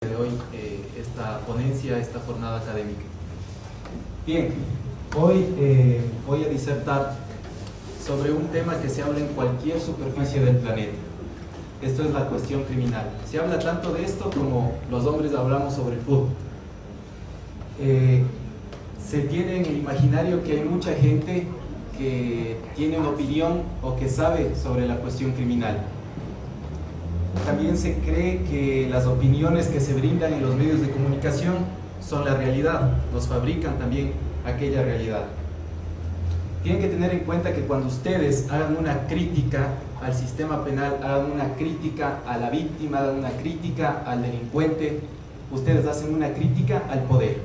de hoy esta ponencia, esta jornada académica. Bien, hoy voy a disertar sobre un tema que se habla en cualquier superficie del planeta. Esto es la cuestión criminal. Se habla tanto de esto como los hombres hablamos sobre el fútbol. Se tiene en el imaginario que hay mucha gente que tiene una opinión o que sabe sobre la cuestión criminal. También se cree que las opiniones que se brindan en los medios de comunicación son la realidad, nos fabrican también aquella realidad. Tienen que tener en cuenta que cuando ustedes hagan una crítica al sistema penal, hagan una crítica a la víctima, hagan una crítica al delincuente, ustedes hacen una crítica al poder.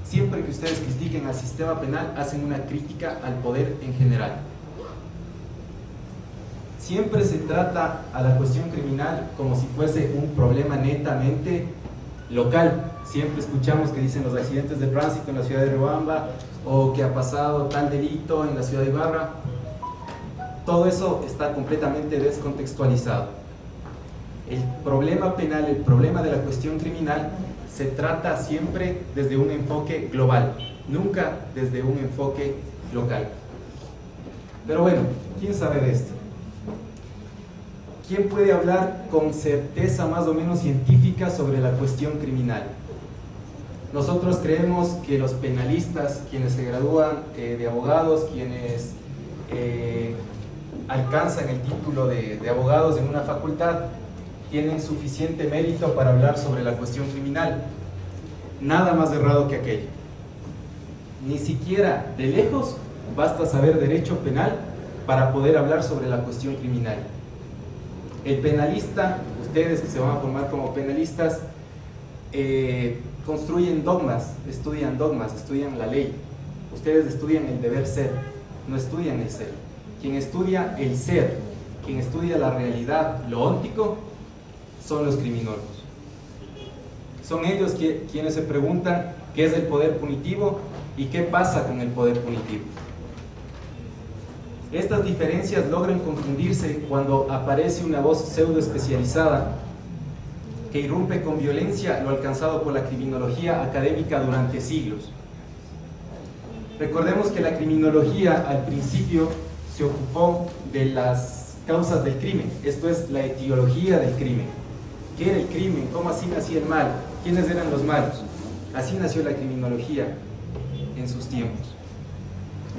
Siempre que ustedes critiquen al sistema penal, hacen una crítica al poder en general. Siempre se trata a la cuestión criminal como si fuese un problema netamente local. Siempre escuchamos que dicen los accidentes de tránsito en la ciudad de Riobamba o que ha pasado tal delito en la ciudad de Ibarra. Todo eso está completamente descontextualizado. El problema penal, el problema de la cuestión criminal se trata siempre desde un enfoque global, nunca desde un enfoque local. Pero bueno, ¿quién sabe de esto? ¿Quién puede hablar con certeza más o menos científica sobre la cuestión criminal? Nosotros creemos que los penalistas, quienes se gradúan de abogados, quienes alcanzan el título de abogados en una facultad, tienen suficiente mérito para hablar sobre la cuestión criminal. Nada más errado que aquello. Ni siquiera de lejos basta saber derecho penal para poder hablar sobre la cuestión criminal. El penalista, ustedes que se van a formar como penalistas, construyen dogmas, estudian la ley. Ustedes estudian el deber ser, no estudian el ser. Quien estudia el ser, quien estudia la realidad, lo óntico, son los criminólogos. Son ellos quienes se preguntan qué es el poder punitivo y qué pasa con el poder punitivo. Estas diferencias logran confundirse cuando aparece una voz pseudo especializada que irrumpe con violencia lo alcanzado por la criminología académica durante siglos. Recordemos que la criminología al principio se ocupó de las causas del crimen, esto es la etiología del crimen. ¿Qué era el crimen? ¿Cómo así nacía el mal? ¿Quiénes eran los malos? Así nació la criminología en sus tiempos.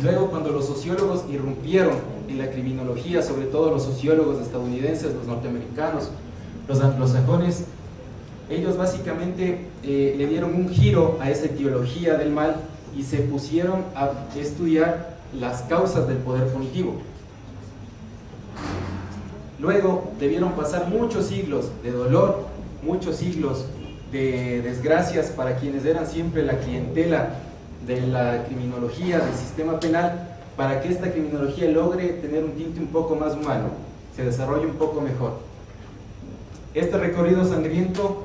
Luego, cuando los sociólogos irrumpieron en la criminología, sobre todo los sociólogos estadounidenses, los norteamericanos, los anglosajones, ellos básicamente le dieron un giro a esa etiología del mal y se pusieron a estudiar las causas del poder punitivo. Luego debieron pasar muchos siglos de dolor, muchos siglos de desgracias para quienes eran siempre la clientela de la criminología, del sistema penal, para que esta criminología logre tener un tinte un poco más humano, se desarrolle un poco mejor. Este recorrido sangriento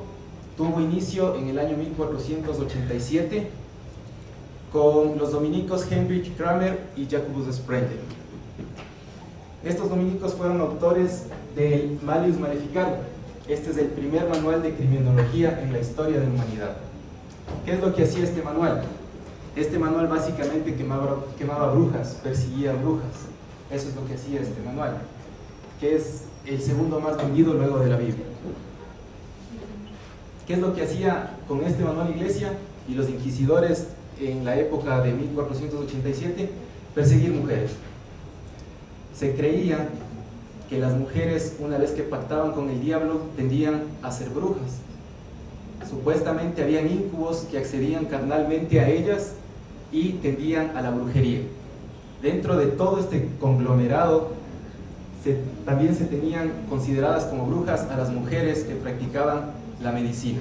tuvo inicio en el año 1487 con los dominicos Heinrich Kramer y Jacobus Sprengel. Estos dominicos fueron autores del Malleus Maleficarum. Este es el primer manual de criminología en la historia de la humanidad. ¿Qué es lo que hacía este manual? Este manual básicamente quemaba brujas, perseguía brujas. Eso es lo que hacía este manual, que es el segundo más vendido luego de la Biblia. ¿Qué es lo que hacía con este manual la Iglesia y los inquisidores en la época de 1487? Perseguir mujeres. Se creía que las mujeres, una vez que pactaban con el diablo, tendían a ser brujas. Supuestamente habían íncubos que accedían carnalmente a ellas y tendían a la brujería. Dentro de todo este conglomerado también se tenían consideradas como brujas a las mujeres que practicaban la medicina.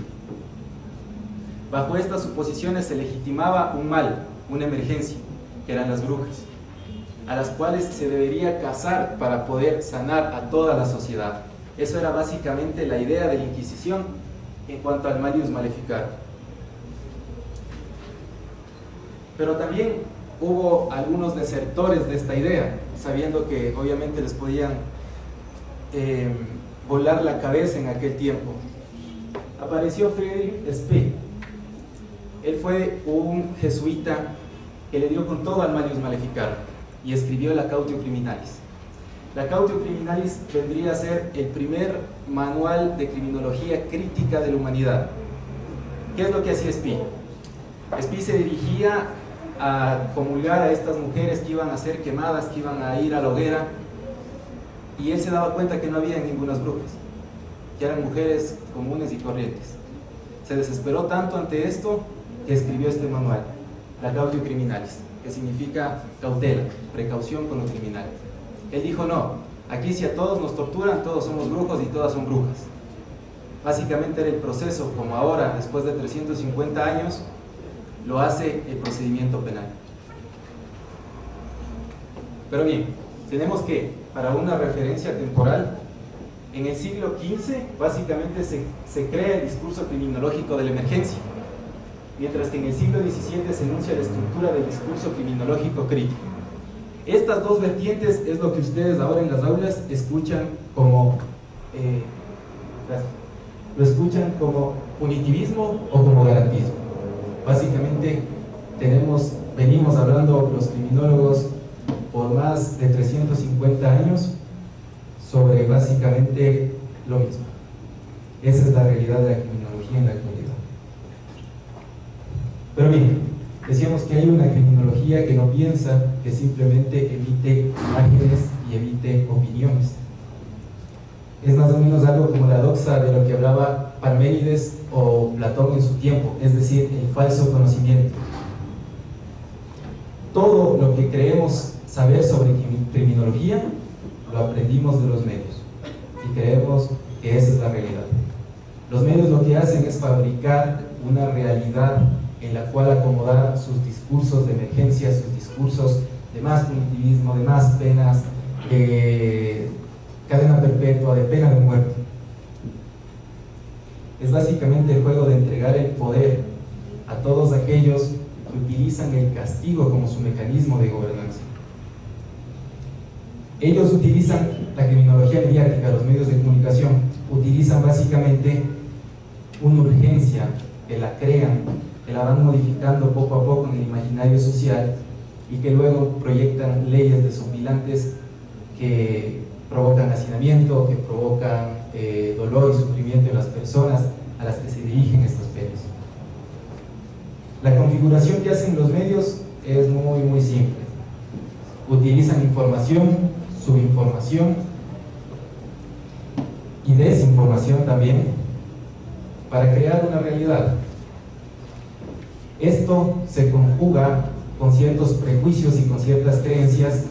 Bajo estas suposiciones se legitimaba un mal, una emergencia, que eran las brujas, a las cuales se debería cazar para poder sanar a toda la sociedad. Eso era básicamente la idea de la Inquisición en cuanto al Malleus Maleficarum. Pero también hubo algunos desertores de esta idea, sabiendo que obviamente les podían volar la cabeza en aquel tiempo. apareció Friedrich Spee. Él fue un jesuita que le dio con todo al Malleus Maleficarum y escribió la Cautio Criminalis. La Cautio Criminalis vendría a ser el primer manual de criminología crítica de la humanidad. ¿Qué es lo que hacía Spee? Spee se dirigía a comulgar a estas mujeres que iban a ser quemadas, que iban a ir a la hoguera, y él se daba cuenta que no había ninguna brujas, que eran mujeres comunes y corrientes. Se desesperó tanto ante esto que escribió este manual, la Cautio Criminalis, que significa cautela, precaución con lo criminal. Él dijo: no, aquí si a todos nos torturan, todos somos brujos y todas son brujas. Básicamente era el proceso, como ahora, después de 350 años, lo hace el procedimiento penal. Pero bien, tenemos que, para una referencia temporal, en el siglo XV básicamente se crea el discurso criminológico de la emergencia, mientras que en el siglo XVII se enuncia la estructura del discurso criminológico crítico. Estas dos vertientes es lo que ustedes ahora en las aulas escuchan como punitivismo o como garantismo. Básicamente venimos hablando los criminólogos por más de 350 años sobre básicamente lo mismo. Esa es la realidad de la criminología en la actualidad. Pero bien, decíamos que hay una criminología que no piensa, que simplemente emite imágenes y emite opiniones. Es más o menos algo como la doxa de lo que hablaba Parménides o Platón en su tiempo, es decir, el falso conocimiento. Todo lo que creemos saber sobre criminología lo aprendimos de los medios y creemos que esa es la realidad. Los medios lo que hacen es fabricar una realidad en la cual acomodar sus discursos de emergencia, sus discursos de más punitivismo, de más penas, de cadena perpetua, de pena de muerte. Es básicamente el juego de entregar el poder a todos aquellos que utilizan el castigo como su mecanismo de gobernanza. Ellos utilizan la criminología mediática, los medios de comunicación, utilizan básicamente una urgencia que la crean, que la van modificando poco a poco en el imaginario social y que luego proyectan leyes desopilantes que provocan hacinamiento, que provocan dolor y sufrimiento en las personas a las que se dirigen estas penas. La configuración que hacen los medios es muy simple. Utilizan información, subinformación y desinformación también para crear una realidad. Esto se conjuga con ciertos prejuicios y con ciertas creencias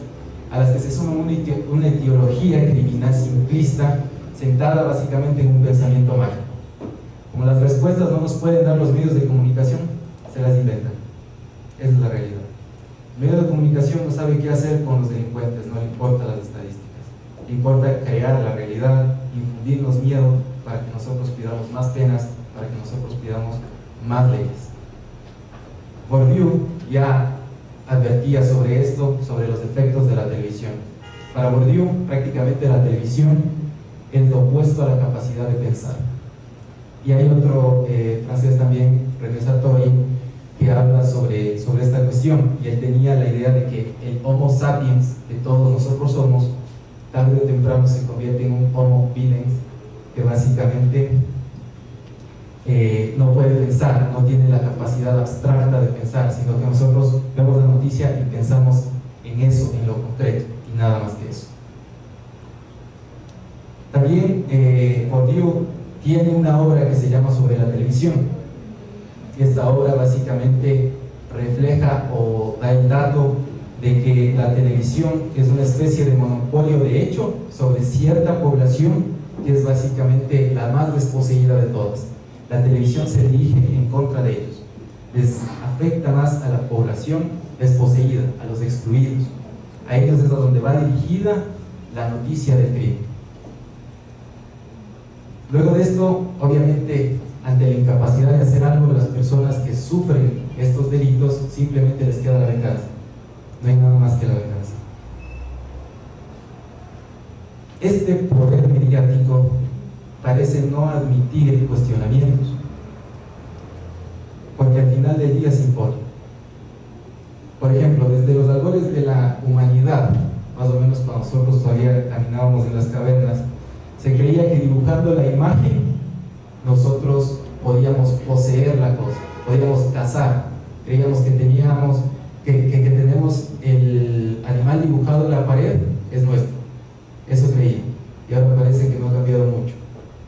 a las que se suma una etiología criminal simplista sentada básicamente en un pensamiento mágico. Como las respuestas no nos pueden dar los medios de comunicación, se las inventan. Esa es la realidad. El medio de comunicación no sabe qué hacer con los delincuentes, no le importan las estadísticas. Le importa crear la realidad, infundirnos miedo para que nosotros pidamos más penas, para que nosotros pidamos más leyes. Bourdieu ya advertía sobre esto, sobre los efectos de la televisión. Para Bourdieu, prácticamente la televisión es lo opuesto a la capacidad de pensar. Y hay otro francés también, René Sartori, que habla sobre esta cuestión, y él tenía la idea de que el Homo sapiens que todos nosotros somos, tarde o temprano se convierte en un Homo videns, que básicamente no puede pensar, no tiene la capacidad abstracta de pensar, sino que nosotros vemos la noticia y pensamos en eso, en lo concreto, y nada más que eso. También Bourdieu tiene una obra que se llama Sobre la televisión. Esta obra básicamente refleja o da el dato de que la televisión es una especie de monopolio de hecho sobre cierta población que es básicamente la más desposeída de todas. La televisión se dirige en contra de ellos, les afecta más a la población desposeída, a los excluidos. A ellos es a donde va dirigida la noticia del crimen. Luego de esto, obviamente, ante la incapacidad de hacer algo de las personas que sufren estos delitos, simplemente les queda la venganza. No hay nada más que la venganza. Este poder mediático parece no admitir cuestionamientos, porque al final del día se impone. Por ejemplo, desde los albores de la humanidad, más o menos cuando nosotros todavía caminábamos en las cavernas, se creía que dibujando la imagen nosotros podíamos poseer la cosa, podíamos cazar. Creíamos que teníamos que tenemos el animal dibujado en la pared, es nuestro. Eso creía. Y ahora parece que no ha cambiado mucho,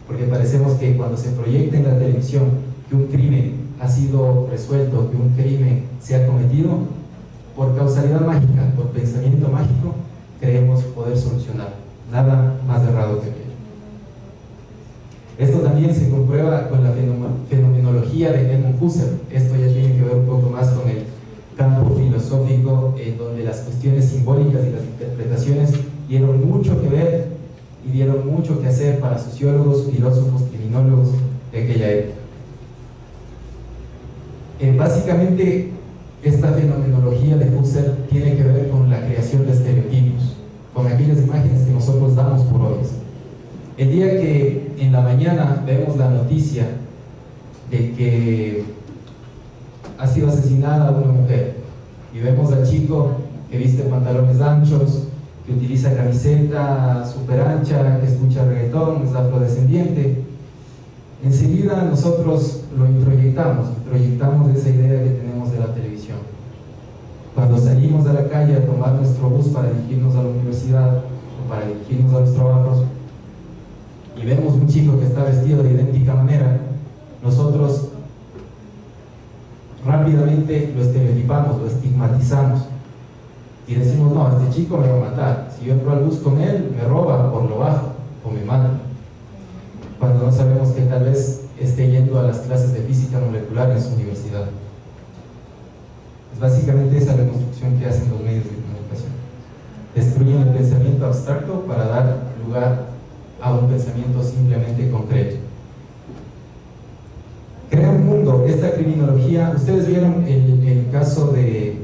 porque parecemos que cuando se proyecta en la televisión que un crimen ha sido resuelto, que un crimen se ha cometido, por causalidad mágica, por pensamiento mágico, creemos poder solucionar. Nada más errado que aquello. Esto también se comprueba con la fenomenología de Edmund Husserl. Esto ya tiene que ver un poco más con el campo filosófico, donde las cuestiones simbólicas y las interpretaciones dieron mucho que ver y dieron mucho que hacer para sociólogos, filósofos, criminólogos de aquella época. Básicamente, esta fenomenología de Husserl tiene que ver con la creación de estereotipos, con aquellas imágenes que nosotros damos por obvias. El día que en la mañana vemos la noticia de que ha sido asesinada una mujer y vemos al chico que viste pantalones anchos, que utiliza camiseta súper ancha, que escucha reggaetón, es afrodescendiente, enseguida nosotros lo proyectamos esa idea que tenemos de la televisión. Cuando salimos a la calle a tomar nuestro bus para dirigirnos a la universidad o para dirigirnos a los trabajos y vemos un chico que está vestido de idéntica manera, nosotros rápidamente lo estereotipamos, lo estigmatizamos y decimos: no, este chico me va a matar, si yo entro al bus con él me roba por lo bajo o me mata, cuando no sabemos que tal vez esté yendo a las clases de física molecular en su universidad. Es básicamente esa la construcción que hacen los medios de comunicación. Destruyen el pensamiento abstracto para dar lugar a un pensamiento simplemente concreto. Crea un mundo. Esta criminología, ustedes vieron el caso de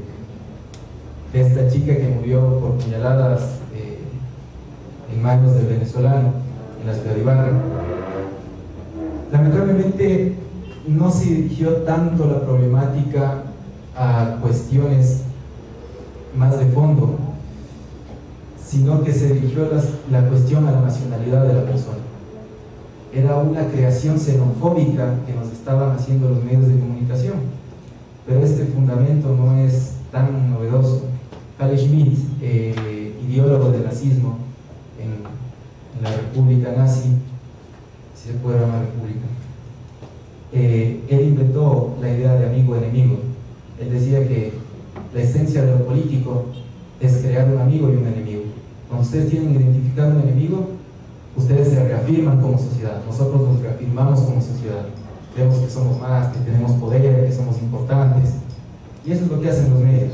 esta chica que murió por puñaladas en manos del venezolano en la ciudad de Ibarra. Lamentablemente no se dirigió tanto la problemática a cuestiones más de fondo, sino que se dirigió la cuestión a la nacionalidad de la persona. Era una creación xenofóbica que nos estaban haciendo los medios de comunicación, pero este fundamento no es tan novedoso. Carl Schmitt, ideólogo del nazismo en la República Nazi, si se puede llamar república, él inventó la idea de amigo-enemigo. Él decía que la esencia de lo político es crear un amigo y un enemigo. Cuando ustedes tienen identificado un enemigo, ustedes se reafirman como sociedad. Nosotros nos reafirmamos como sociedad. Creemos que somos más, que tenemos poder, que somos importantes. Y eso es lo que hacen los medios.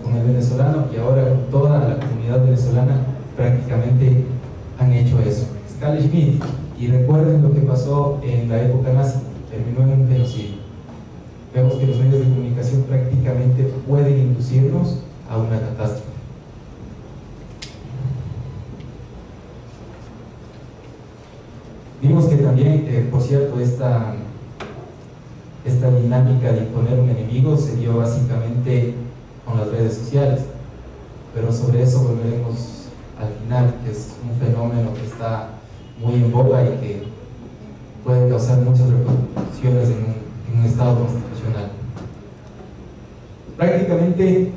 Con el venezolano y ahora con toda la comunidad venezolana prácticamente han hecho eso. Carl Schmitt, y recuerden lo que pasó en la época nazi, terminó en un genocidio. Vemos que los medios de comunicación prácticamente pueden inducirnos a una catástrofe. Vimos que también, por cierto, esta dinámica de imponer un enemigo se dio básicamente con las redes sociales, pero sobre eso volveremos al final, que es un fenómeno que está muy en boga y que puede causar muchas repercusiones en un Estado constitucional. Prácticamente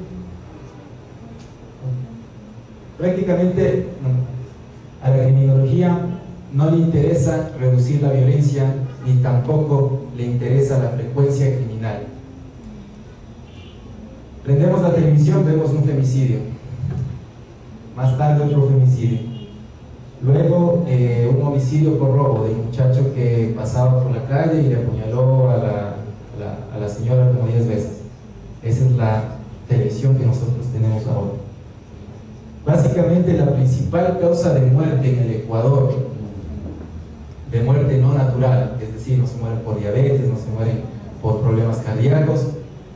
a la criminología no le interesa reducir la violencia, ni tampoco le interesa la frecuencia criminal. Prendemos la televisión, vemos un femicidio, más tarde otro femicidio, luego un homicidio por robo de un muchacho que pasaba por la calle y le apuñaló a la señora como 10 veces. Esa es la televisión que nosotros tenemos ahora. Básicamente la principal causa de muerte en el Ecuador, de muerte no natural, es decir, no se mueren por diabetes, no se mueren por problemas cardíacos,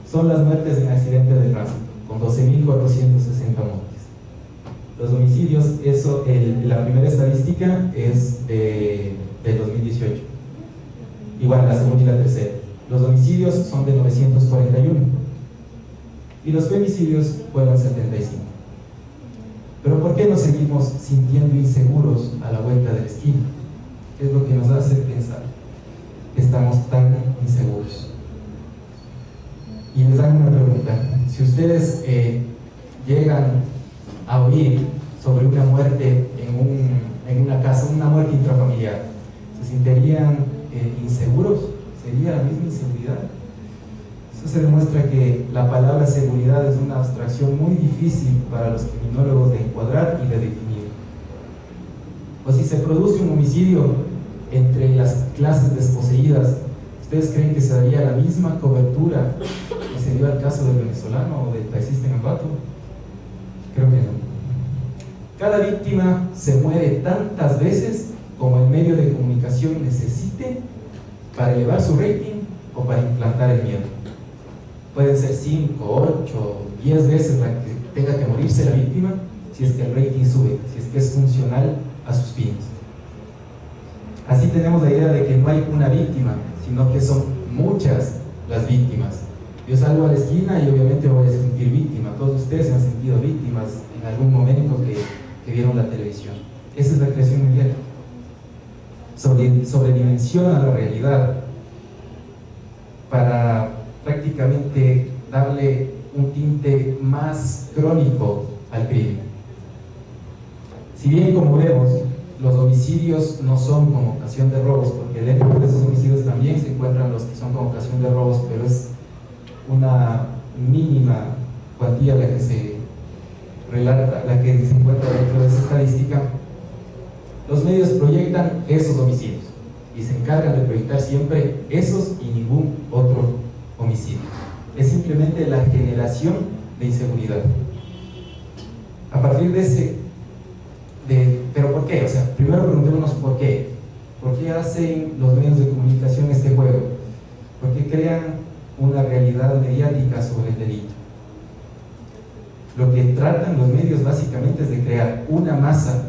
son las muertes en accidentes de tránsito, con 12.460 muertes. Los homicidios, la primera estadística es del bueno, la segunda y la tercera. Los homicidios son de 941 y los femicidios fueron 75. Pero ¿por qué nos seguimos sintiendo inseguros a la vuelta de la esquina? ¿Qué es lo que nos hace pensar que estamos tan inseguros? Y les hago una pregunta. Si ustedes llegan a oír sobre una muerte en una casa, una muerte intrafamiliar, ¿se sentirían inseguros? ¿Sería la misma inseguridad? Eso se demuestra que la palabra seguridad es una abstracción muy difícil para los criminólogos de encuadrar y de definir. O si se produce un homicidio entre las clases desposeídas, ¿ustedes creen que se daría la misma cobertura que se dio al caso del venezolano o del taxista en Ambato? Creo que no. Cada víctima se muere tantas veces como el medio de comunicación necesite para elevar su rating o para implantar el miedo. Pueden ser 5, 8, 10 veces la que tenga que morirse la víctima si es que el rating sube, si es que es funcional a sus fines. Así tenemos la idea de que no hay una víctima, sino que son muchas las víctimas. Yo salgo a la esquina y obviamente me voy a sentir víctima. Todos ustedes se han sentido víctimas en algún momento que vieron la televisión. Esa es la creación mediática. Sobredimensiona la realidad para prácticamente darle un tinte más crónico al crimen. Si bien, como vemos, los homicidios no son con ocasión de robos, porque dentro de esos homicidios también se encuentran los que son con ocasión de robos, pero es una mínima cuantía la que se relata, la que se encuentra dentro de esa estadística. Los medios proyectan esos homicidios y se encargan de proyectar siempre esos y ningún otro homicidio. Es simplemente la generación de inseguridad. A partir de ese ¿pero por qué? O sea, primero preguntémonos por qué. ¿Por qué hacen los medios de comunicación este juego? ¿Por qué crean una realidad mediática sobre el delito? Lo que tratan los medios básicamente es de crear una masa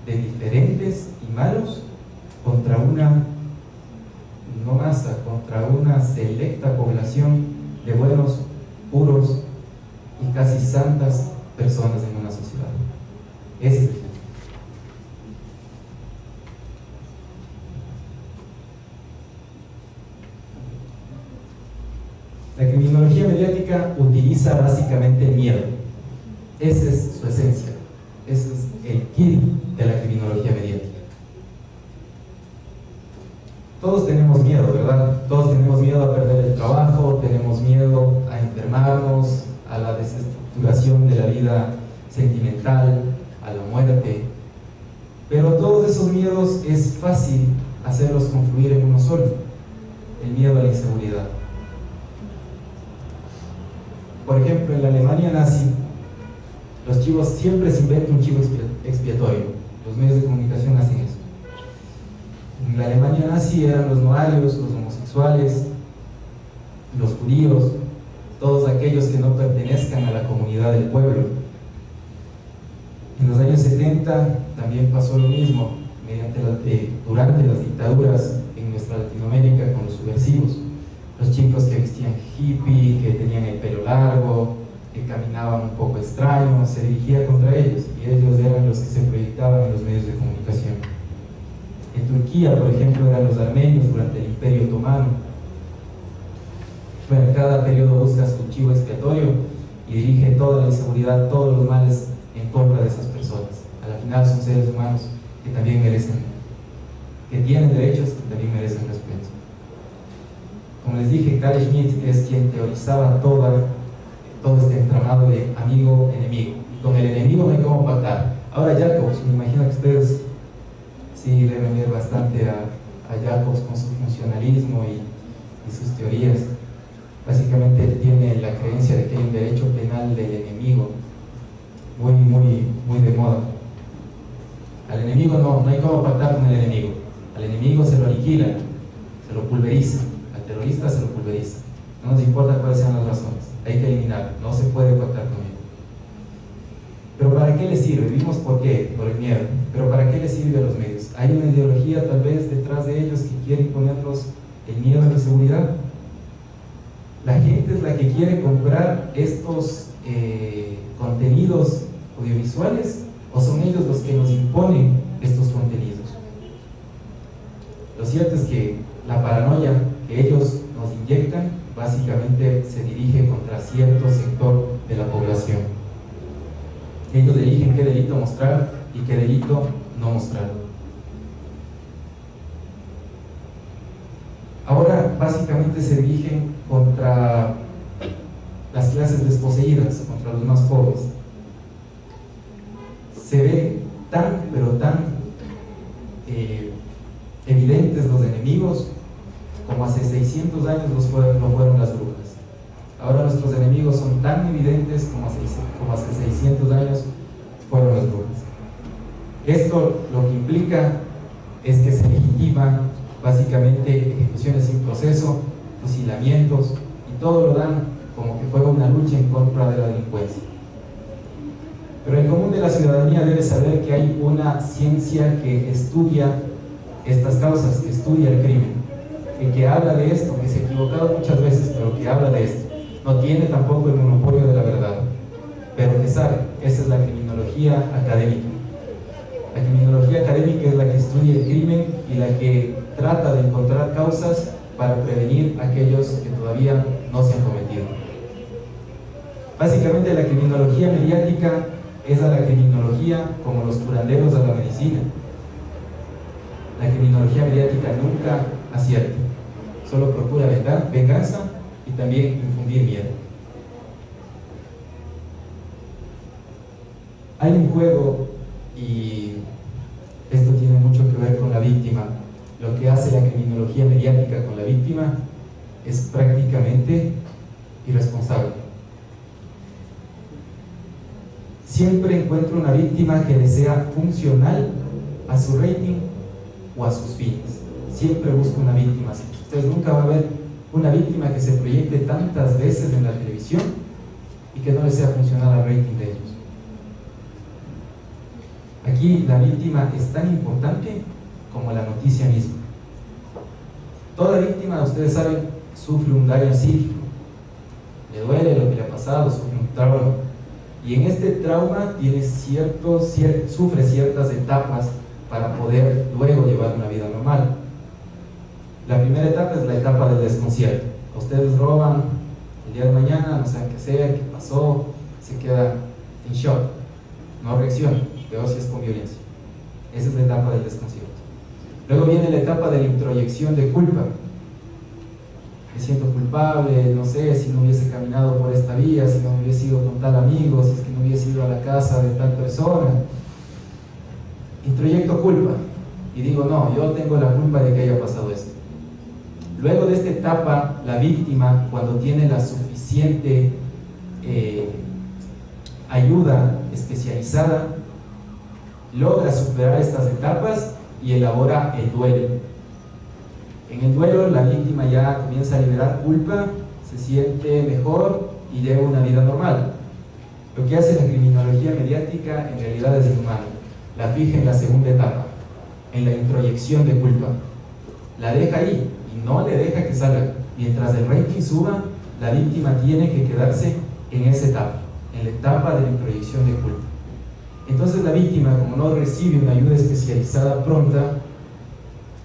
de diferentes y malos contra una, no masa, contra una selecta población de buenos, puros y casi santas personas en una sociedad. Ese es el fin. La criminología mediática utiliza básicamente el miedo. Esa es su esencia. Ese es el kit de la criminología mediática. Todos tenemos miedo, ¿verdad? Todos tenemos miedo a perder el trabajo, tenemos miedo a enfermarnos, a la desestructuración de la vida sentimental, a la muerte. Pero todos esos miedos es fácil hacerlos confluir en uno solo: el miedo a la inseguridad. Por ejemplo, en la Alemania nazi, los chivos siempre se inventan un chivo expiatorio. Los medios de comunicación hacen eso. En la Alemania nazi eran los noarios, los homosexuales, los judíos, todos aquellos que no pertenezcan a la comunidad del pueblo. En los años 70 también pasó lo mismo, durante las dictaduras en nuestra Latinoamérica con los subversivos. Los chicos que vestían hippie, que tenían el pelo largo, que caminaban un poco extraño, se dirigía contra ellos, y ellos eran los que se proyectaban en los medios de comunicación. En Turquía, por ejemplo, eran los armenios durante el Imperio Otomano. Bueno, cada periodo busca su chivo expiatorio y dirige toda la inseguridad, todos los males en contra de esas personas. A la final son seres humanos que también merecen, que tienen derechos, que también merecen respeto. Como les dije, Carl Schmitt es quien teorizaba todo este entramado de amigo-enemigo. Y con el enemigo no hay cómo pactar. Ahora Jacobs, me imagino que ustedes sí deben ver bastante a Jacobs con su funcionalismo y sus teorías. Básicamente él tiene la creencia de que hay un derecho penal del enemigo muy de moda. Al enemigo no hay cómo pactar con el enemigo. Al enemigo se lo aniquila, se lo pulveriza. Al terrorista se lo pulveriza. No nos importa cuáles sean las razones, hay que eliminar, no se puede pactar con él. Pero ¿para qué qué les sirve? Vivimos ¿por qué? Por el miedo. Pero ¿para qué les sirve a los medios? Hay una ideología tal vez detrás de ellos que quiere imponernos el miedo a la seguridad. La gente es la que quiere comprar estos contenidos audiovisuales, o son ellos los que nos imponen estos contenidos. Lo cierto es que la paranoia que ellos nos inyectan básicamente se dirige contra cierto sector de la población. Ellos eligen qué delito mostrar y qué delito no mostrar. Ahora básicamente se dirigen contra las clases desposeídas, contra los más pobres. Se ven tan, pero tan evidentes los enemigos como hace 600 años lo fueron las brujas. Ahora nuestros enemigos son tan evidentes como hace 600 años fueron las brujas. Esto lo que implica es que se legitiman básicamente ejecuciones sin proceso, fusilamientos, y todo lo dan como que fue una lucha en contra de la delincuencia. Pero el común de la ciudadanía debe saber que hay una ciencia que estudia estas causas, que estudia el crimen, que habla de esto, que se ha equivocado muchas veces, pero que habla de esto. No tiene tampoco el monopolio de la verdad, pero que sabe. Esa es la criminología académica. La criminología académica es la que estudia el crimen y la que trata de encontrar causas para prevenir aquellos que todavía no se han cometido. Básicamente la criminología mediática es a la criminología como los curanderos a la medicina. La criminología mediática nunca acierta, solo procura venganza y también infundir miedo. Hay un juego, y esto tiene mucho que ver con la víctima. Lo que hace la criminología mediática con la víctima es prácticamente irresponsable. Siempre encuentro una víctima que le sea funcional a su rating o a sus fines. Siempre busco una víctima así. Ustedes nunca van a ver una víctima que se proyecte tantas veces en la televisión y que no le sea funcional al rating de ellos. Aquí la víctima es tan importante como la noticia misma. Toda víctima, ustedes saben, sufre un daño psíquico, le duele lo que le ha pasado, sufre un trauma, y en este trauma sufre ciertas etapas para poder luego llevar una vida normal. La primera etapa es la etapa del desconcierto. Ustedes roban el día de mañana, no saben qué hacer, qué pasó, se queda en shock, no reacciona, peor si es con violencia. Esa es la etapa del desconcierto. Luego viene la etapa de la introyección de culpa. Me siento culpable, no sé, si no hubiese caminado por esta vía, si no hubiese ido con tal amigo, si es que no hubiese ido a la casa de tal persona. Introyecto culpa y digo, no, yo tengo la culpa de que haya pasado esto. Luego de esta etapa, la víctima, cuando tiene la suficiente ayuda especializada, logra superar estas etapas y elabora el duelo. En el duelo, la víctima ya comienza a liberar culpa, se siente mejor y lleva una vida normal. Lo que hace la criminología mediática en realidad es inhumano. La fija en la segunda etapa, en la introyección de culpa. La deja ahí y no le deja que salga. Mientras el rating suba, la víctima tiene que quedarse en esa etapa, en la etapa de la introyección de culpa. Entonces la víctima, como no recibe una ayuda especializada pronta,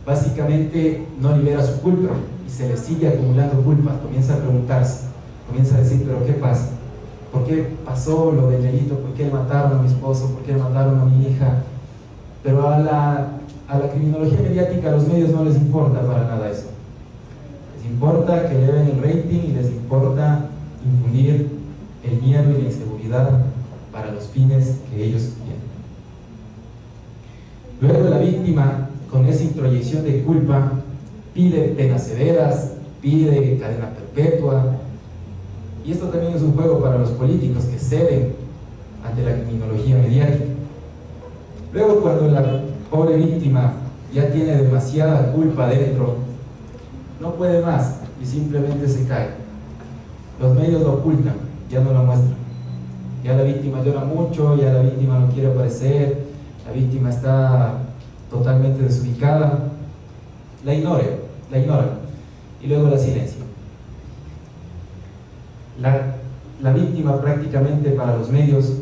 básicamente no libera su culpa y se le sigue acumulando culpa. Comienza a preguntarse, comienza a decir, pero ¿qué pasa? ¿Por qué pasó lo del delito? ¿Por qué le mataron a mi esposo? ¿Por qué le mataron a mi hija? Pero a la criminología mediática, a los medios no les importa para nada eso. Les importa que eleven el rating y les importa infundir el miedo y la inseguridad para los fines que ellos quieren. Luego la víctima, con esa introyección de culpa, pide penas severas, pide cadena perpetua, y esto también es un juego para los políticos que ceden ante la criminología mediática. Luego, cuando la pobre víctima ya tiene demasiada culpa dentro, no puede más y simplemente se cae. Los medios lo ocultan, ya no lo muestran. ya la víctima llora mucho, ya la víctima no quiere aparecer, la víctima está totalmente desubicada, la ignoran y luego la silencian. La víctima prácticamente para los medios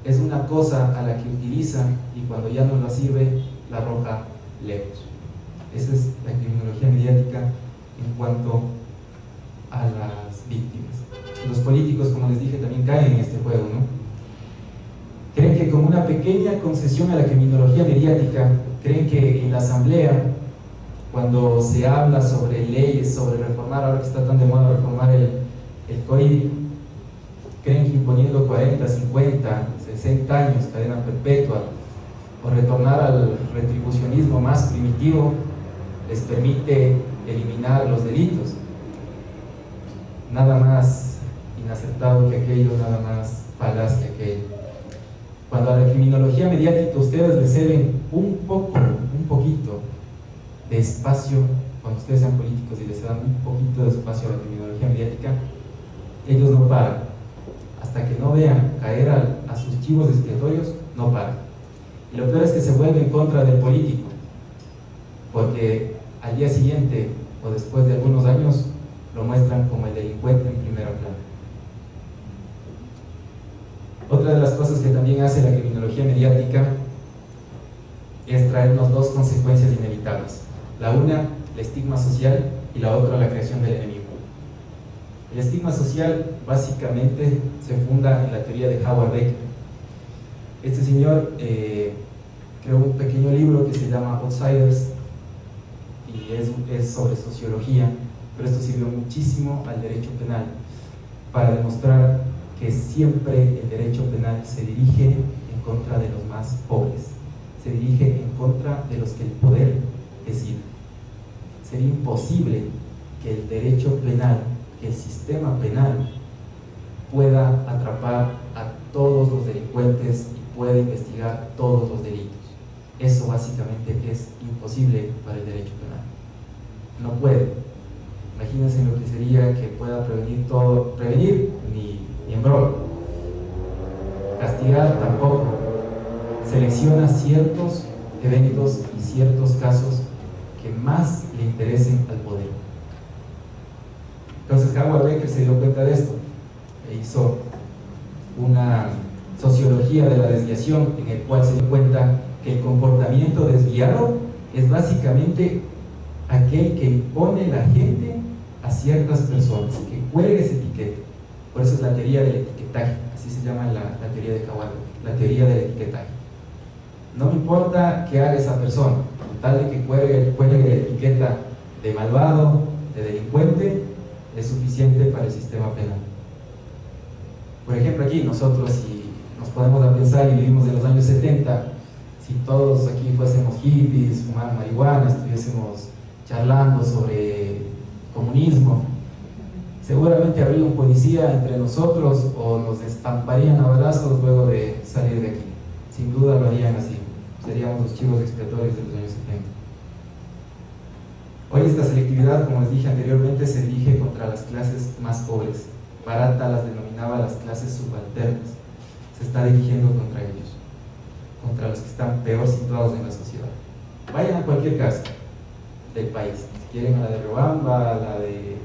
es una cosa a la que utilizan y cuando ya no la sirve, la arroja lejos. Esa es la criminología mediática en cuanto a las víctimas. Los políticos, como les dije, también caen en este juego, ¿no? Creen que como una pequeña concesión a la criminología mediática, creen que en la asamblea, cuando se habla sobre leyes, sobre reformar, ahora que está tan de moda reformar el COIDI, creen que imponiendo 40, 50, 60 años, cadena perpetua, o retornar al retribucionismo más primitivo, les permite eliminar los delitos. Nada más inaceptado que aquello, nada más falaz que aquello. Cuando a la criminología mediática ustedes le ceden un poquito de espacio, cuando ustedes sean políticos y les dan un poquito de espacio a la criminología mediática, ellos no paran. Hasta que no vean caer a sus chivos expiatorios, no paran. Y lo peor es que se vuelve en contra del político, porque al día siguiente o después de algunos años lo muestran como el delincuente en primera plana. Otra de las cosas que también hace la criminología mediática es traernos dos consecuencias inevitables. La una, el estigma social, y la otra, la creación del enemigo. El estigma social básicamente se funda en la teoría de Howard Becker. Este señor creó un pequeño libro que se llama Outsiders y es sobre sociología, pero esto sirvió muchísimo al derecho penal para demostrar que siempre el derecho penal se dirige en contra de los más pobres, se dirige en contra de los que el poder decide. Sería imposible que el derecho penal, que el sistema penal pueda atrapar a todos los delincuentes y pueda investigar todos los delitos. Eso básicamente es imposible para el derecho penal. No puede. Imagínense lo que sería que pueda prevenir todo, prevenir ni en broma. Castigar tampoco. Selecciona ciertos eventos y ciertos casos que más le interesen al poder. Entonces Howard Becker se dio cuenta de esto e hizo una sociología de la desviación en el cual se dio cuenta que el comportamiento desviado es básicamente aquel que impone la gente a ciertas personas, que cuelga esa etiqueta. Por eso es la teoría del etiquetaje, así se llama la teoría de Howard, la teoría del etiquetaje. No me importa qué haga esa persona, con tal de que cuelgue la etiqueta de malvado, de delincuente, es suficiente para el sistema penal. Por ejemplo, aquí nosotros, si nos ponemos a pensar y vivimos en los años 70, si todos aquí fuésemos hippies, fumando marihuana, estuviésemos charlando sobre comunismo, seguramente habría un policía entre nosotros o nos estamparían a balazos luego de salir de aquí. Sin duda lo harían así. Seríamos los chivos expiatorios de los años 70. Hoy esta selectividad, como les dije anteriormente, se dirige contra las clases más pobres. Barata las denominaba las clases subalternas. Se está dirigiendo contra ellos, contra los que están peor situados en la sociedad. Vayan a cualquier casa del país, si quieren a la de Riobamba, a la de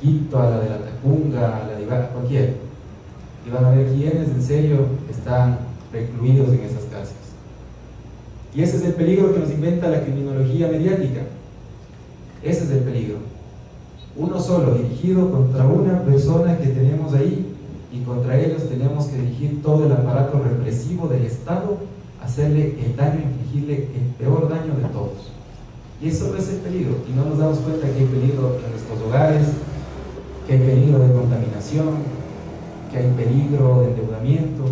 Quito, a la de La Tacunga, a la de Ibarra, cualquiera, y van a ver quiénes en serio están recluidos en esas casas. Y ese es el peligro que nos inventa la criminología mediática. Ese es el peligro. Uno solo, dirigido contra una persona que tenemos ahí, y contra ellos tenemos que dirigir todo el aparato represivo del Estado, hacerle el daño, infligirle el peor daño de todos. Y eso es el peligro, y no nos damos cuenta que hay peligro en nuestros hogares, que hay peligro de contaminación, que hay peligro de endeudamiento.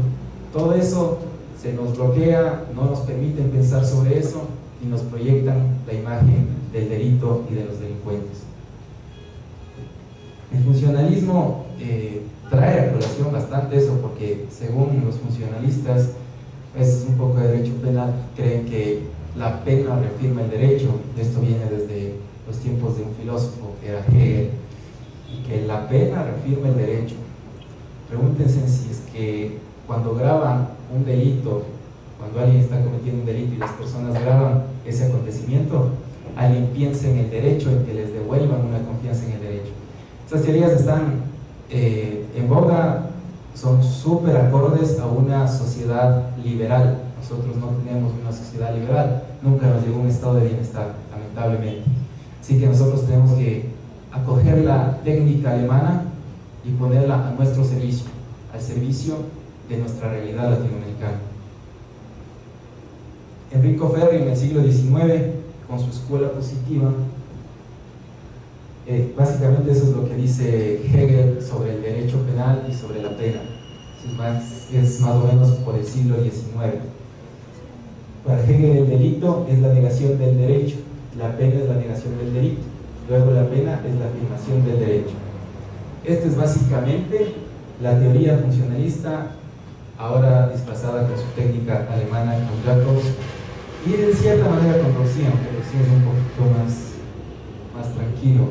Todo eso se nos bloquea, no nos permiten pensar sobre eso y nos proyectan la imagen del delito y de los delincuentes. El funcionalismo trae a colación bastante eso, porque según los funcionalistas, eso es un poco de derecho penal, creen que la pena reafirma el derecho. Esto viene desde los tiempos de un filósofo que era Hegel, y que la pena reafirma el derecho. Pregúntense si es que cuando graban un delito, cuando alguien está cometiendo un delito y las personas graban ese acontecimiento, alguien piensa en el derecho, en que les devuelvan una confianza en el derecho. Estas teorías están en boga, son súper acordes a una sociedad liberal. Nosotros no tenemos una sociedad liberal, nunca nos llegó un estado de bienestar, lamentablemente. Así que nosotros tenemos que acoger la técnica alemana y ponerla a nuestro servicio, al servicio de nuestra realidad latinoamericana. Enrico Ferri en el siglo XIX, con su escuela positiva, básicamente eso es lo que dice Hegel sobre el derecho penal y sobre la pena. Es más o menos por el siglo XIX. Para Hegel el delito es la negación del derecho, la pena es la negación del delito, luego la pena es la afirmación del derecho. Esta es básicamente la teoría funcionalista, ahora disfrazada con su técnica alemana con Jacobs, y de cierta manera con Rousseau, aunque Rousseau es un poquito más tranquilo,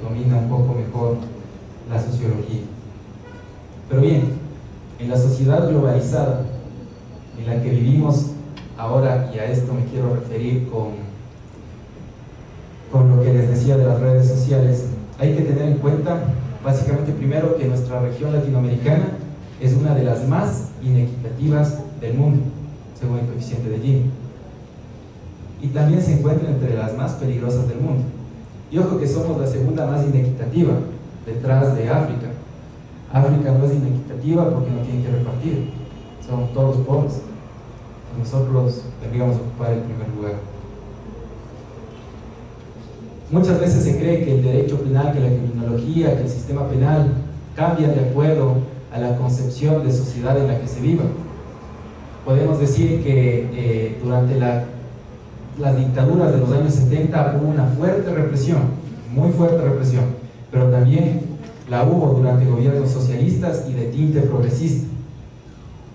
domina un poco mejor la sociología. Pero bien, en la sociedad globalizada en la que vivimos ahora, y a esto me quiero referir con lo que les decía de las redes sociales, hay que tener en cuenta básicamente primero que nuestra región latinoamericana es una de las más inequitativas del mundo, según el coeficiente de Gini, y también se encuentra entre las más peligrosas del mundo. Y ojo que somos la segunda más inequitativa, detrás de África. África no es inequitativa porque no tiene que repartir, son todos pobres. Nosotros deberíamos ocupar el primer lugar. Muchas veces se cree que el derecho penal, que la criminología, que el sistema penal cambian de acuerdo a la concepción de sociedad en la que se viva. Podemos decir que durante las dictaduras de los años 70 hubo una fuerte represión, muy fuerte represión, pero también la hubo durante gobiernos socialistas y de tinte progresista.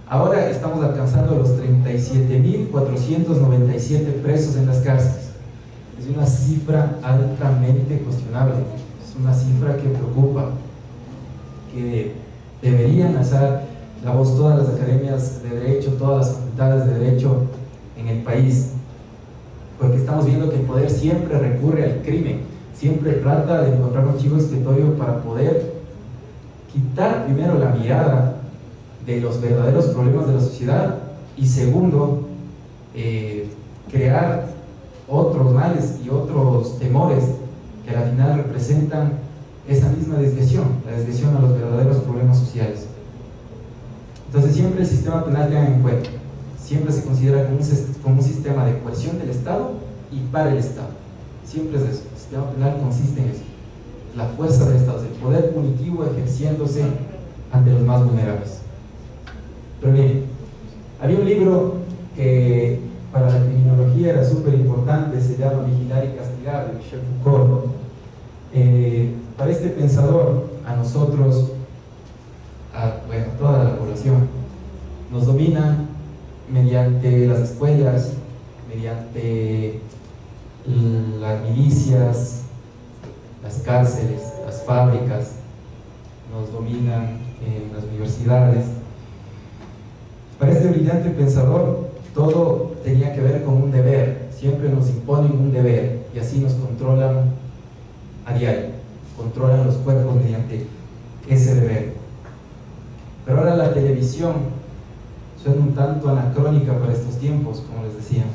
Ahora estamos alcanzando los 37.497 presos en las cárceles. Es una cifra altamente cuestionable, es una cifra que preocupa, que deberían alzar la voz todas las academias de derecho, todas las facultades de derecho en el país, porque estamos viendo que el poder siempre recurre al crimen, siempre trata de encontrar un chivo expiatorio para poder quitar primero la mirada de los verdaderos problemas de la sociedad y segundo, crear otros males y otros temores que al final representan esa misma desviación, la desviación a los verdaderos problemas sociales. Entonces siempre el sistema penal tenga en cuenta, siempre se considera como un sistema de coerción del Estado y para el Estado. Siempre es eso, el sistema penal consiste en eso, la fuerza del Estado, el poder punitivo ejerciéndose ante los más vulnerables. Pero bien, había un libro que para la criminología era súper importante, se llama Vigilar y Castigar, de Michel Foucault. Para este pensador, a nosotros, bueno, toda la población, nos domina mediante las escuelas, mediante las milicias, las cárceles, las fábricas, nos dominan en las universidades. Para este brillante pensador, todo tenía que ver con un deber, siempre nos imponen un deber y así nos controlan a diario, controlan los cuerpos mediante ese deber. Pero ahora la televisión suena un tanto anacrónica para estos tiempos, como les decía.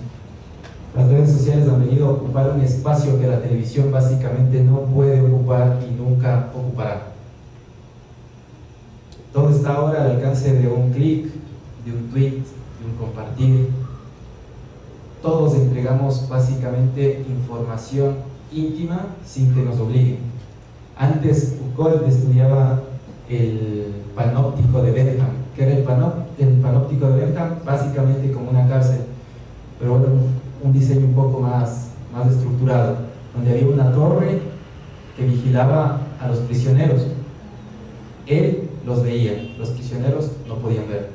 Las redes sociales han venido a ocupar un espacio que la televisión básicamente no puede ocupar y nunca ocupará. Todo está ahora al alcance de un clic, de un tweet, de un compartir. Todos entregamos básicamente información íntima sin que nos obliguen. Antes Foucault estudiaba el panóptico de Bentham, que era el panóptico de Bentham básicamente como una cárcel, pero bueno, un diseño un poco más estructurado, donde había una torre que vigilaba a los prisioneros. Él los veía, los prisioneros no podían ver.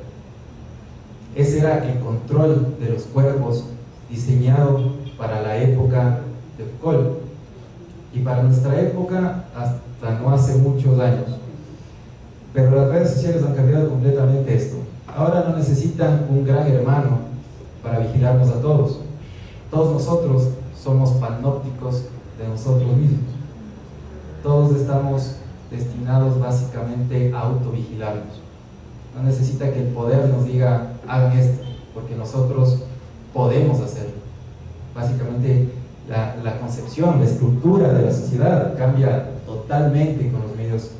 Ese era el control de los cuerpos diseñado para la época de Foucault y para nuestra época hasta no hace muchos años. Pero las redes sociales han cambiado completamente esto. Ahora no necesitan un gran hermano para vigilarnos a todos. Todos nosotros somos panópticos de nosotros mismos. Todos estamos destinados básicamente a autovigilarnos. No necesita que el poder nos diga, hagan esto, porque nosotros podemos hacerlo. Básicamente la concepción, la estructura de la sociedad cambia totalmente con los medios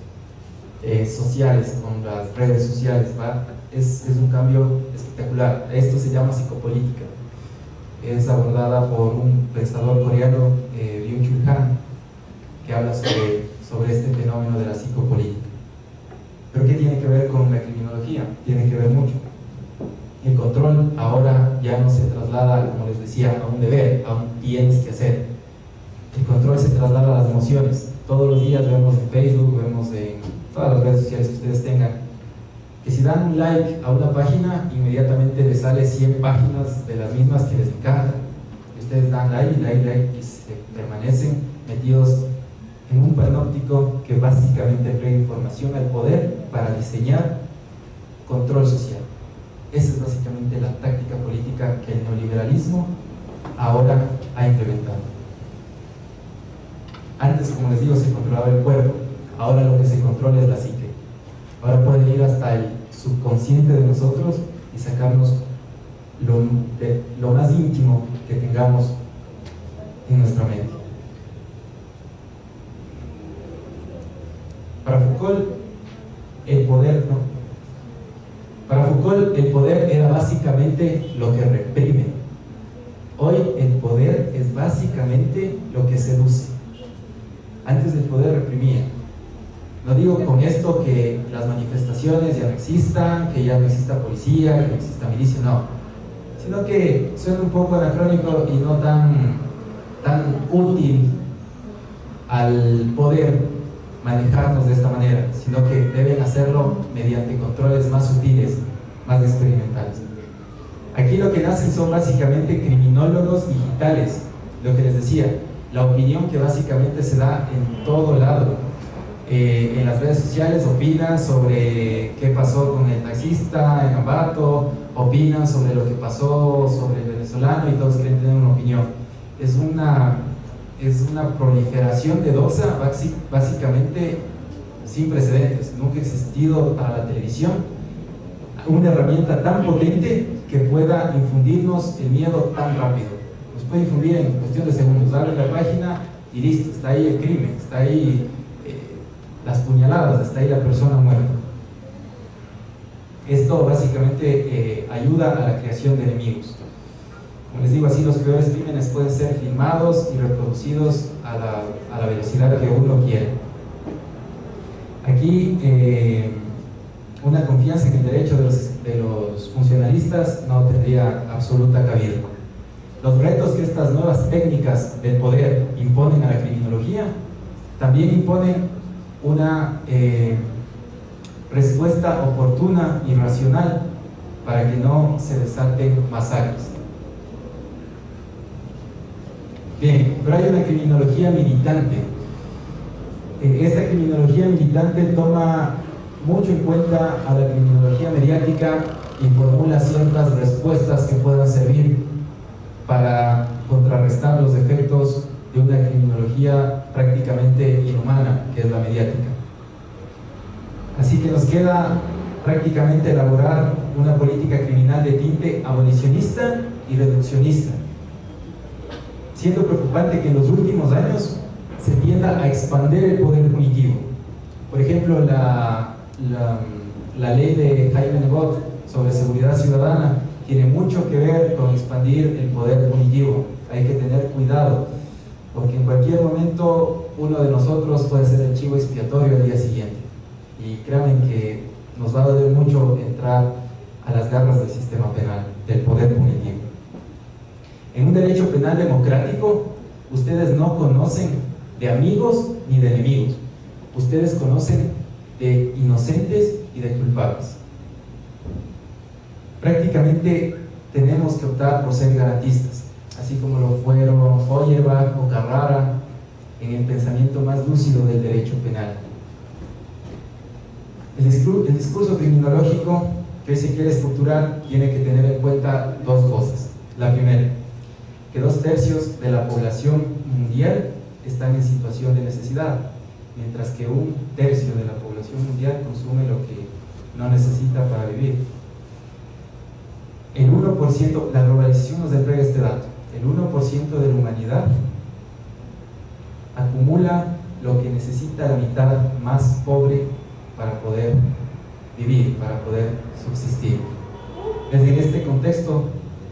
sociales, con las redes sociales, ¿va? Es un cambio espectacular. Esto se llama psicopolítica. Es abordada por un pensador coreano, Byung-Chul Han, que habla sobre este fenómeno de la psicopolítica. ¿Pero qué tiene que ver con la criminología? Tiene que ver mucho. El control ahora ya no se traslada, como les decía, a un deber, a un tienes que hacer. El control se traslada a las emociones. Todos los días vemos en Facebook, vemos en todas las redes sociales que ustedes tengan, que si dan un like a una página, inmediatamente les sale 100 páginas de las mismas que les encantan. Ustedes dan like y se permanecen metidos en un panóptico que básicamente entrega información al poder para diseñar control social. Esa es básicamente la táctica política que el neoliberalismo ahora ha implementado. Antes, como les digo, se controlaba el cuerpo, ahora lo que se controla es la psique. Ahora pueden ir hasta el subconsciente de nosotros y sacarnos lo más íntimo que tengamos en nuestra mente. Para Foucault, el poder era básicamente lo que reprime. Hoy el poder es básicamente lo que seduce. Antes el poder reprimía. No digo con esto que las manifestaciones ya no existan, que ya no exista policía, que no exista milicia, no. Sino que suena un poco anacrónico y no tan útil al poder manejarnos de esta manera, sino que deben hacerlo mediante controles más sutiles, más experimentales. Aquí lo que nacen son básicamente criminólogos digitales, lo que les decía, la opinión que básicamente se da en todo lado. En las redes sociales opinan sobre qué pasó con el taxista en Ambato, opinan sobre lo que pasó sobre el venezolano y todos quieren tener una opinión. Es una proliferación de doxa básicamente sin precedentes. Nunca ha existido para la televisión una herramienta tan potente que pueda infundirnos el miedo tan rápido. Nos puede infundir en cuestión de segundos. Abre la página y listo, está ahí el crimen, está ahí las puñaladas, está ahí la persona muerta. Esto básicamente ayuda a la creación de enemigos. Como les digo, así los peores crímenes pueden ser filmados y reproducidos a la velocidad que uno quiere. Aquí una confianza en el derecho de los funcionalistas no tendría absoluta cabida. Los retos que estas nuevas técnicas del poder imponen a la criminología también imponen una respuesta oportuna y racional para que no se desaten masacres. Bien, pero hay una criminología militante. Esta criminología militante toma mucho en cuenta a la criminología mediática y formula ciertas respuestas que puedan servir para contrarrestar los efectos de una criminología prácticamente inhumana, que es la mediática. Así que nos queda prácticamente elaborar una política criminal de tinte abolicionista y reduccionista, siendo preocupante que en los últimos años se tienda a expandir el poder punitivo. Por ejemplo, la ley de Jaime Nebot sobre seguridad ciudadana tiene mucho que ver con expandir el poder punitivo. Hay que tener cuidado, porque en cualquier momento uno de nosotros puede ser el chivo expiatorio al día siguiente. Y créanme que nos va a doler mucho entrar a las garras del sistema penal, del poder punitivo. En un derecho penal democrático, ustedes no conocen de amigos ni de enemigos. Ustedes conocen de inocentes y de culpables. Prácticamente tenemos que optar por ser garantistas, así como lo fueron Feuerbach o Carrara en el pensamiento más lúcido del derecho penal. El El discurso criminológico que hoy se quiere estructurar tiene que tener en cuenta dos cosas. La primera, que 2/3 de la población mundial están en situación de necesidad, mientras que 1/3 de la población mundial consume lo que no necesita para vivir. El 1%, la globalización nos entrega este dato, el 1% de la humanidad acumula lo que necesita la mitad más pobre para poder vivir, para poder subsistir. Es en este contexto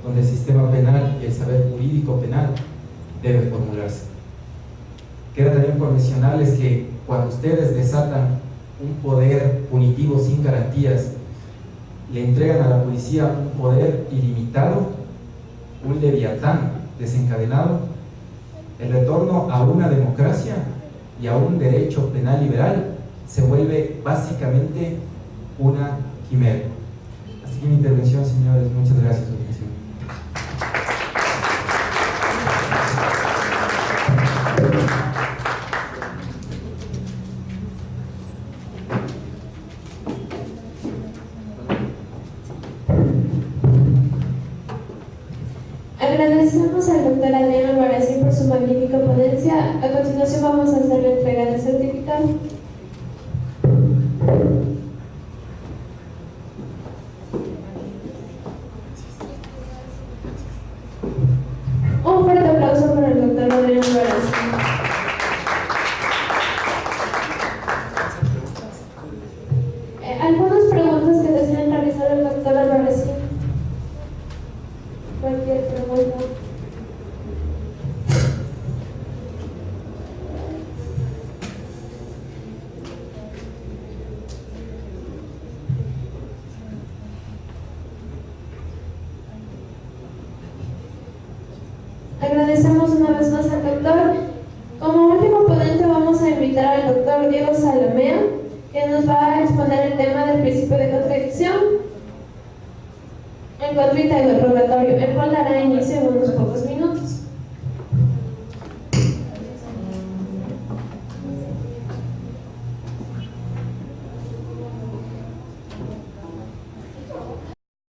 donde el sistema penal y el saber jurídico penal debe formularse. Queda también por mencionarles que cuando ustedes desatan un poder punitivo sin garantías, le entregan a la policía un poder ilimitado, un leviatán desencadenado, el retorno a una democracia y a un derecho penal liberal se vuelve básicamente una quimera. Así que mi intervención, señores, muchas gracias por su atención. Agradecemos al doctor Adrián Albarracín por su magnífica ponencia. A continuación vamos a hacer la entrega del certificado. Un fuerte aplauso para el doctor Adrián Albarracín. ¿Algunas preguntas que desean realizar al doctor Albarracín? Cualquier pregunta. Agradecemos una vez más al doctor. Como último ponente vamos a invitar al doctor Diego Salamea, que nos va a exponer el tema del principio de contradicción en contra interrogatorio, el cual dará inicio en unos